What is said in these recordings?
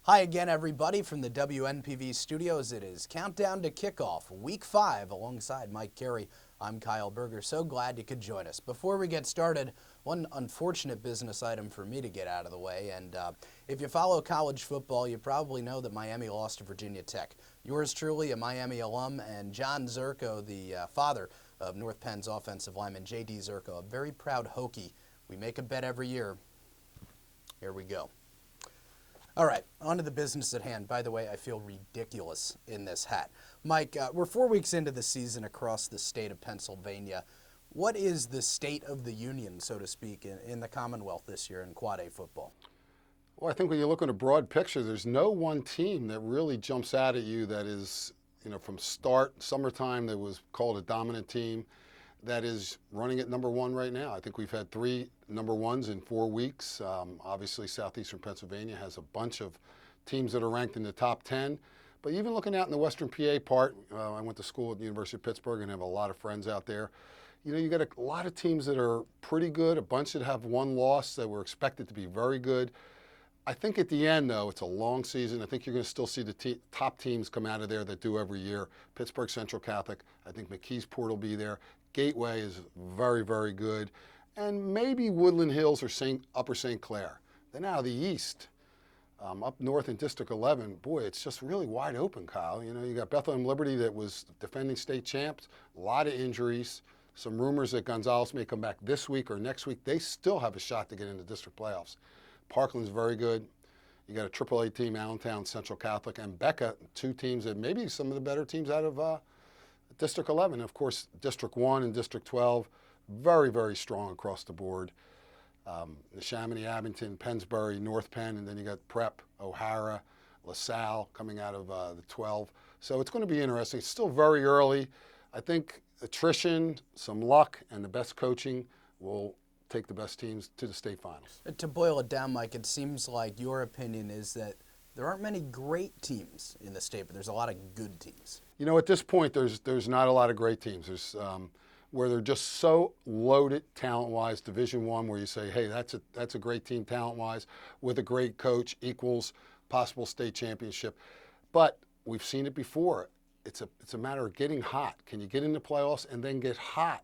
Hi again, everybody, from the WNPV studios. It is Countdown to Kickoff, Week 5, alongside Mike Carey. I'm Kyle Berger. So glad you could join us. Before we get started, one unfortunate business item for me to get out of the way. And if you follow college football, you probably know that Miami lost to Virginia Tech. Yours truly, a Miami alum, and John Zerko, the father of North Penn's offensive lineman, J.D. Zerko, a very proud Hokie. We make a bet every year. Here we go. All right, on to the business at hand. By the way, I feel ridiculous in this hat. Mike, we're 4 weeks into the season across the state of Pennsylvania. What is the state of the union, so to speak, in the Commonwealth this year in Quad A football? Well, I think when you look at a broad picture, there's no one team that really jumps out at you that is, from start, summertime, that was called a dominant team, that is running at number one right now. I think we've had 3 number ones in 4 weeks. Obviously, Southeastern Pennsylvania has a bunch of teams that are ranked in the top 10. But even looking out in the Western PA part, I went to school at the University of Pittsburgh and have a lot of friends out there. You got a lot of teams that are pretty good, a bunch that have one loss that were expected to be very good. I think at the end, though, it's a long season. I think you're going to still see the top teams come out of there that do every year. Pittsburgh Central Catholic, I think McKeesport will be there. Gateway is very, very good. And maybe Woodland Hills or Upper St. Clair. Then out of the East, up north in District 11, boy, it's just really wide open, Kyle. You got Bethlehem Liberty that was defending state champs, a lot of injuries, some rumors that Gonzales may come back this week or next week. They still have a shot to get into district playoffs. Parkland's very good. You got a AAA team, Allentown, Central Catholic, and Becca, 2 teams that maybe some of the better teams out of District 11. Of course, District 1 and District 12, very, very strong across the board. Neshaminy, Abington, Pennsbury, North Penn, and then you got Prep, O'Hara, LaSalle coming out of the 12. So it's going to be interesting. It's still very early. I think attrition, some luck, and the best coaching will take the best teams to the state finals. To boil it down, Mike, it seems like your opinion is that there aren't many great teams in the state, but there's a lot of good teams. At this point, there's not a lot of great teams. There's where they're just so loaded talent-wise. Division I, where you say, hey, that's a great team talent-wise with a great coach equals possible state championship. But we've seen it before. It's a matter of getting hot. Can you get into playoffs and then get hot?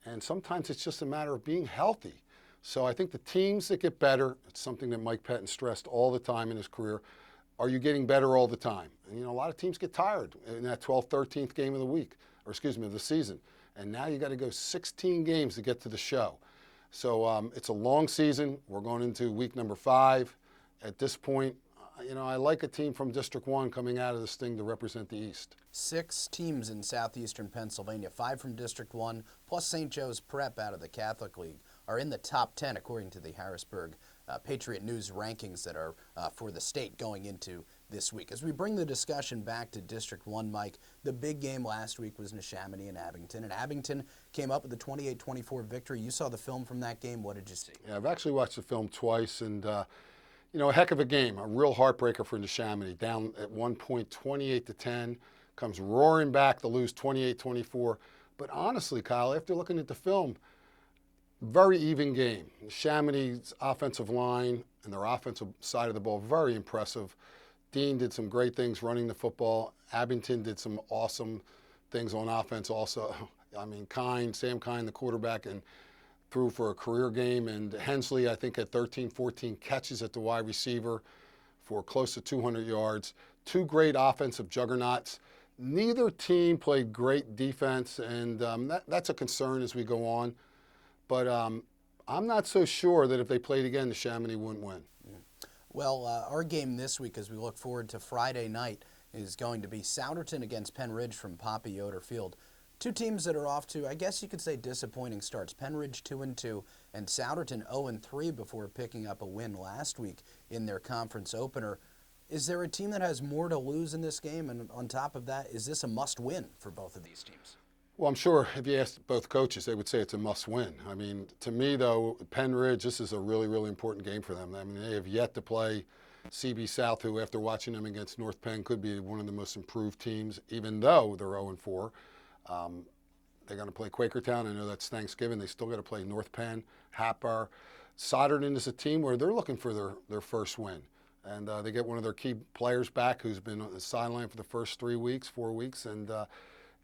And sometimes it's just a matter of being healthy. So I think the teams that get better, it's something that Mike Pettin stressed all the time in his career. Are you getting better all the time? And, a lot of teams get tired in that 12th, 13th game of the week, of the season. And now you got to go 16 games to get to the show. So it's a long season. We're going into week number 5. At this point, I like a team from District 1 coming out of this thing to represent the East. 6 teams in southeastern Pennsylvania, 5 from District 1, plus St. Joe's Prep out of the Catholic League, are in the top 10 according to the Harrisburg Patriot News rankings that are for the state going into this week. As we bring the discussion back to District 1, Mike, the big game last week was Neshaminy and Abington came up with a 28-24 victory. You saw the film from that game. What did you see? Yeah, I've actually watched the film twice, and a heck of a game, a real heartbreaker for Neshaminy. Down at one point, 28-10, comes roaring back to lose 28-24. But honestly, Kyle, after looking at the film, very even game. Neshaminy's offensive line and their offensive side of the ball, very impressive. Dean did some great things running the football. Abington did some awesome things on offense also. Sam Kine, the quarterback, and threw for a career game. And Hensley, I think, had 13, 14 catches at the wide receiver for close to 200 yards. 2 great offensive juggernauts. Neither team played great defense, and that's a concern as we go on. But I'm not so sure that if they played again, Neshaminy wouldn't win. Well, our game this week, as we look forward to Friday night, is going to be Souderton against Pennridge from Poppy Yoder Field. 2 teams that are off to, I guess you could say, disappointing starts. Pennridge 2-2 and Souderton 0-3 before picking up a win last week in their conference opener. Is there a team that has more to lose in this game? And on top of that, is this a must-win for both of these teams? Well, I'm sure if you asked both coaches, they would say it's a must-win. To me, though, Pennridge, this is a really, really important game for them. They have yet to play CB South, who, after watching them against North Penn, could be one of the most improved teams, even though they're 0-4. They're going to play Quakertown. I know that's Thanksgiving. They still got to play North Penn, Hapar. Souderton is a team where they're looking for their first win. And they get one of their key players back who's been on the sideline for the first 4 weeks, and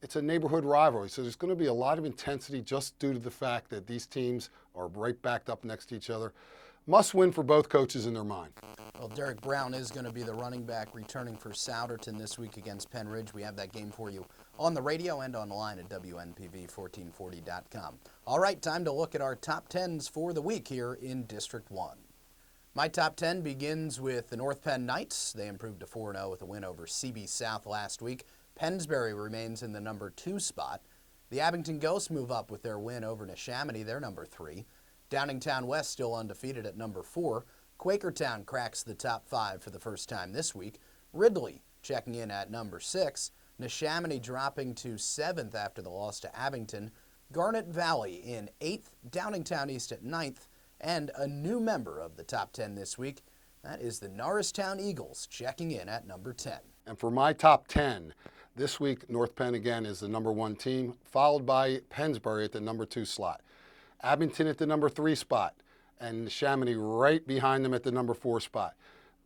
it's a neighborhood rivalry. So there's going to be a lot of intensity just due to the fact that these teams are right backed up next to each other. Must win for both coaches in their mind. Well, Derek Brown is going to be the running back returning for Souderton this week against Pennridge. We have that game for you on the radio and online at WNPV1440.com. All right, time to look at our top 10s for the week here in District 1. My top 10 begins with the North Penn Knights. They improved to 4-0 with a win over CB South last week. Pennsbury remains in the number 2 spot. The Abington Ghosts move up with their win over Neshaminy. They're number 3. Downingtown West still undefeated at number 4. Quakertown cracks the top 5 for the first time this week. Ridley checking in at number 6. Neshaminy dropping to 7th after the loss to Abington. Garnet Valley in 8th. Downingtown East at 9th. And a new member of the top 10 this week, that is the Norristown Eagles checking in at number 10. And for my top 10, this week North Penn again is the number 1 team, followed by Pennsbury at the number 2 slot. Abington at the number 3 spot, and Neshaminy right behind them at the number 4 spot.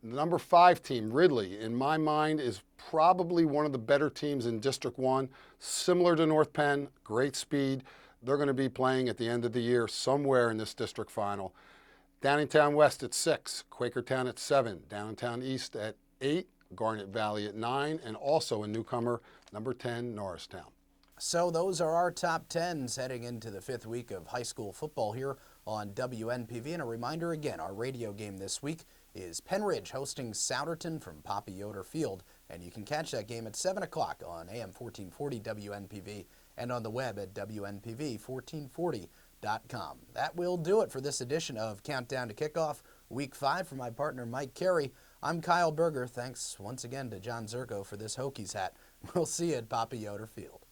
The number 5 team, Ridley, in my mind, is probably one of the better teams in District 1, similar to North Penn, great speed. They're going to be playing at the end of the year somewhere in this district final. Downingtown West at 6, Quakertown at 7, Downingtown East at 8, Garnet Valley at 9, and also a newcomer, number 10, Norristown. So those are our top 10s heading into the 5th week of high school football here on WNPV. And a reminder again, our radio game this week is Pennridge hosting Souderton from Poppy Yoder Field. And you can catch that game at 7 o'clock on AM 1440 WNPV and on the web at WNPV1440.com. That will do it for this edition of Countdown to Kickoff, Week 5. For my partner Mike Carey, I'm Kyle Berger. Thanks once again to John Zerko for this Hokies hat. We'll see you at Poppy Yoder Field.